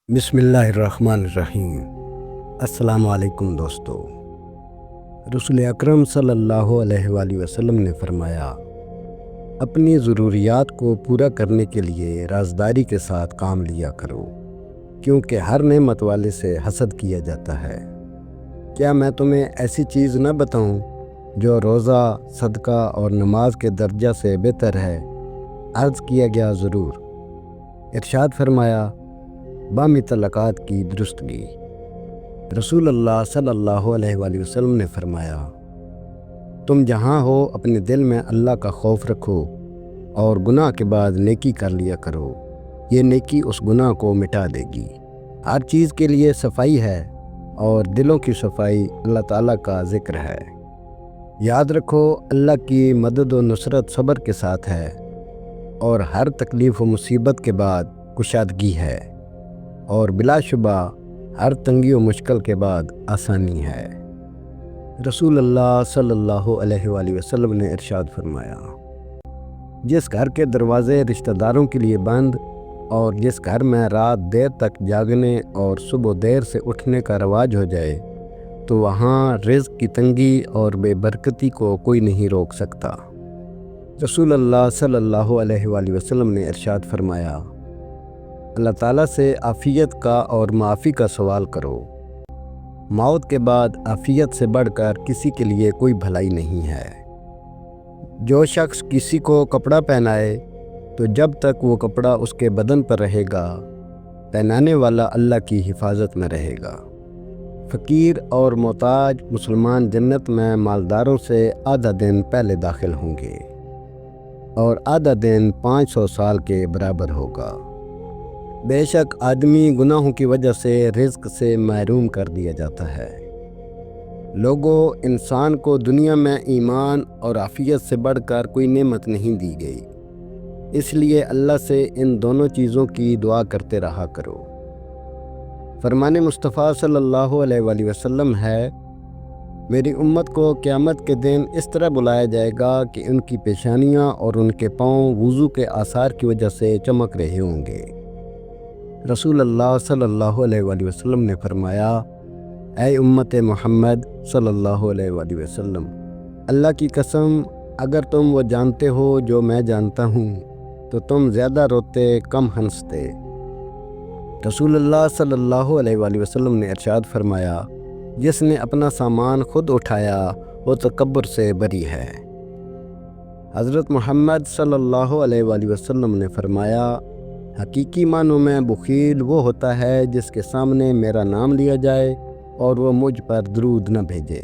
بسم اللہ الرحمن الرحیم۔ السلام علیکم دوستو۔ رسول اکرم صلی اللہ علیہ وآلہ وسلم نے فرمایا، اپنی ضروریات کو پورا کرنے کے لیے رازداری کے ساتھ کام لیا کرو، کیونکہ ہر نعمت والے سے حسد کیا جاتا ہے۔ کیا میں تمہیں ایسی چیز نہ بتاؤں جو روزہ، صدقہ اور نماز کے درجہ سے بہتر ہے؟ عرض کیا گیا ضرور۔ ارشاد فرمایا، بامی تعلقات کی درستگی۔ رسول اللہ صلی اللہ علیہ وآلہ وسلم نے فرمایا، تم جہاں ہو اپنے دل میں اللہ کا خوف رکھو اور گناہ کے بعد نیکی کر لیا کرو، یہ نیکی اس گناہ کو مٹا دے گی۔ ہر چیز کے لیے صفائی ہے اور دلوں کی صفائی اللہ تعالیٰ کا ذکر ہے۔ یاد رکھو، اللہ کی مدد و نصرت صبر کے ساتھ ہے، اور ہر تکلیف و مصیبت کے بعد کشادگی ہے، اور بلا شبہ ہر تنگی و مشکل کے بعد آسانی ہے۔ رسول اللہ صلی اللہ علیہ وآلہ وسلم نے ارشاد فرمایا، جس گھر کے دروازے رشتہ داروں کے لیے بند اور جس گھر میں رات دیر تک جاگنے اور صبح دیر سے اٹھنے کا رواج ہو جائے تو وہاں رزق کی تنگی اور بے برکتی کو کوئی نہیں روک سکتا۔ رسول اللہ صلی اللہ علیہ وآلہ وسلم نے ارشاد فرمایا، اللہ تعالیٰ سے عافیت کا اور معافی کا سوال کرو۔ موت کے بعد عافیت سے بڑھ کر کسی کے لیے کوئی بھلائی نہیں ہے۔ جو شخص کسی کو کپڑا پہنائے تو جب تک وہ کپڑا اس کے بدن پر رہے گا، پہنانے والا اللہ کی حفاظت میں رہے گا۔ فقیر اور محتاج مسلمان جنت میں مالداروں سے آدھا دن پہلے داخل ہوں گے، اور آدھا دن 500 سال کے برابر ہوگا۔ بے شک آدمی گناہوں کی وجہ سے رزق سے محروم کر دیا جاتا ہے۔ لوگوں، انسان کو دنیا میں ایمان اور عافیت سے بڑھ کر کوئی نعمت نہیں دی گئی، اس لیے اللہ سے ان دونوں چیزوں کی دعا کرتے رہا کرو۔ فرمان مصطفیٰ صلی اللہ علیہ وآلہ وسلم ہے، میری امت کو قیامت کے دن اس طرح بلایا جائے گا کہ ان کی پیشانیاں اور ان کے پاؤں وضو کے آثار کی وجہ سے چمک رہے ہوں گے۔ رسول اللہ صلی اللہ علیہ وآلہ وسلم نے فرمایا، اے امت محمد صلی اللہ علیہ وآلہ وسلم، اللہ کی قسم، اگر تم وہ جانتے ہو جو میں جانتا ہوں تو تم زیادہ روتے کم ہنستے۔ رسول اللہ صلی اللہ علیہ وآلہ وسلم نے ارشاد فرمایا، جس نے اپنا سامان خود اٹھایا وہ تکبر سے بری ہے۔ حضرت محمد صلی اللہ علیہ وآلہ وسلم نے فرمایا، حقیقی معنوں میں بخیل وہ ہوتا ہے جس کے سامنے میرا نام لیا جائے اور وہ مجھ پر درود نہ بھیجے۔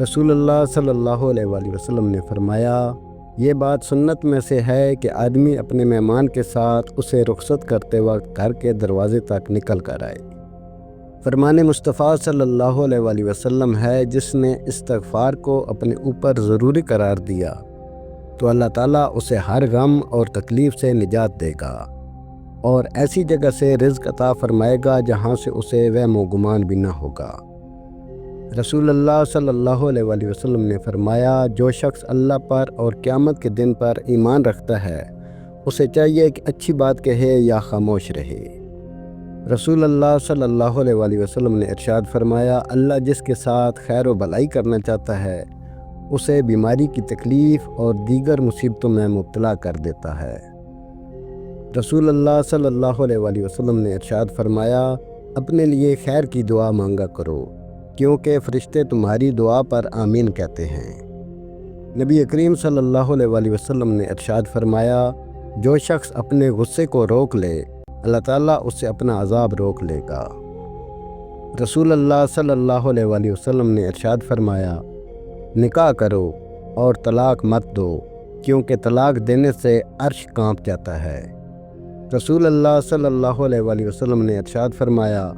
رسول اللہ صلی اللہ علیہ وآلہ وسلم نے فرمایا، یہ بات سنت میں سے ہے کہ آدمی اپنے مہمان کے ساتھ اسے رخصت کرتے وقت گھر کے دروازے تک نکل کر آئے۔ فرمان مصطفیٰ صلی اللہ علیہ وآلہ وسلم ہے، جس نے استغفار کو اپنے اوپر ضروری قرار دیا تو اللہ تعالیٰ اسے ہر غم اور تکلیف سے نجات دے گا، اور ایسی جگہ سے رزق عطا فرمائے گا جہاں سے اسے وہم و گمان بھی نہ ہوگا۔ رسول اللہ صلی اللہ علیہ وآلہ وسلم نے فرمایا، جو شخص اللہ پر اور قیامت کے دن پر ایمان رکھتا ہے، اسے چاہیے کہ اچھی بات کہے یا خاموش رہے۔ رسول اللہ صلی اللہ علیہ وآلہ وسلم نے ارشاد فرمایا، اللہ جس کے ساتھ خیر و بھلائی کرنا چاہتا ہے اسے بیماری کی تکلیف اور دیگر مصیبتوں میں مبتلا کر دیتا ہے۔ رسول اللہ صلی اللہ علیہ وآلہ وسلم نے ارشاد فرمایا، اپنے لیے خیر کی دعا مانگا کرو، کیونکہ فرشتے تمہاری دعا پر آمین کہتے ہیں۔ نبی کریم صلی اللہ علیہ وآلہ وسلم نے ارشاد فرمایا، جو شخص اپنے غصے کو روک لے اللہ تعالیٰ اس سے اپنا عذاب روک لے گا۔ رسول اللہ صلی اللہ علیہ وآلہ وسلم نے ارشاد فرمایا، نکاح کرو اور طلاق مت دو، کیونکہ طلاق دینے سے عرش کانپ جاتا ہے۔ رسول اللہ صلی اللہ علیہ وآلہ وسلم نے ارشاد فرمایا،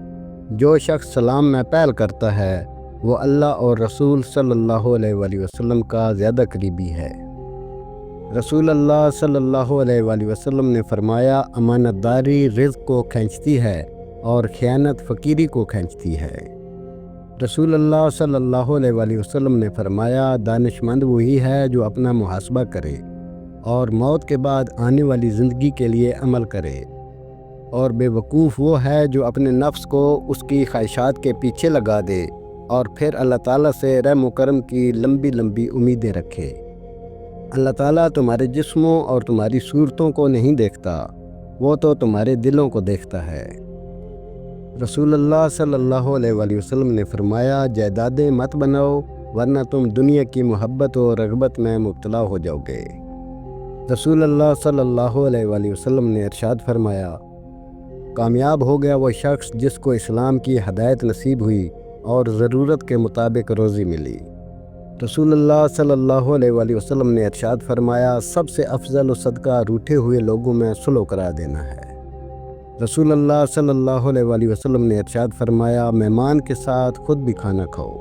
جو شخص سلام میں پہل کرتا ہے وہ اللہ اور رسول صلی اللہ علیہ وآلہ وسلم کا زیادہ قریبی ہے۔ رسول اللہ صلی اللہ علیہ وآلہ وسلم نے فرمایا، امانت داری رزق کو کھینچتی ہے اور خیانت فقیری کو کھینچتی ہے۔ رسول اللہ صلی اللہ علیہ وآلہ وسلم نے فرمایا، دانش مند وہی ہے جو اپنا محاسبہ کرے اور موت کے بعد آنے والی زندگی کے لیے عمل کرے۔ اور بے وقوف وہ ہے جو اپنے نفس کو اس کی خواہشات کے پیچھے لگا دے اور پھر اللہ تعالیٰ سے رحم و کرم کی لمبی لمبی امیدیں رکھے۔ اللہ تعالیٰ تمہارے جسموں اور تمہاری صورتوں کو نہیں دیکھتا، وہ تو تمہارے دلوں کو دیکھتا ہے۔ رسول اللہ صلی اللہ علیہ وآلہ وسلم نے فرمایا، جائیدادیں مت بناؤ ورنہ تم دنیا کی محبت و رغبت میں مبتلا ہو جاؤ گے۔ رسول اللہ صلی اللہ علیہ وآلہ وسلم نے ارشاد فرمایا، کامیاب ہو گیا وہ شخص جس کو اسلام کی ہدایت نصیب ہوئی اور ضرورت کے مطابق روزی ملی۔ رسول اللہ صلی اللہ علیہ وآلہ وسلم نے ارشاد فرمایا، سب سے افضل و صدقہ روٹھے ہوئے لوگوں میں صلح کرا دینا ہے۔ رسول اللہ صلی اللہ علیہ وآلہ وسلم نے ارشاد فرمایا، مہمان کے ساتھ خود بھی کھانا کھاؤ۔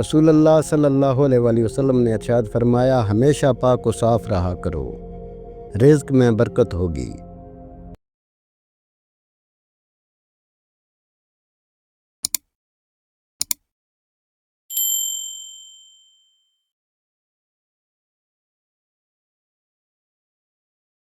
رسول اللہ صلی اللہ علیہ وآلہ وسلم نے ارشاد فرمایا، ہمیشہ پاک و صاف رہا کرو، رزق میں برکت ہوگی۔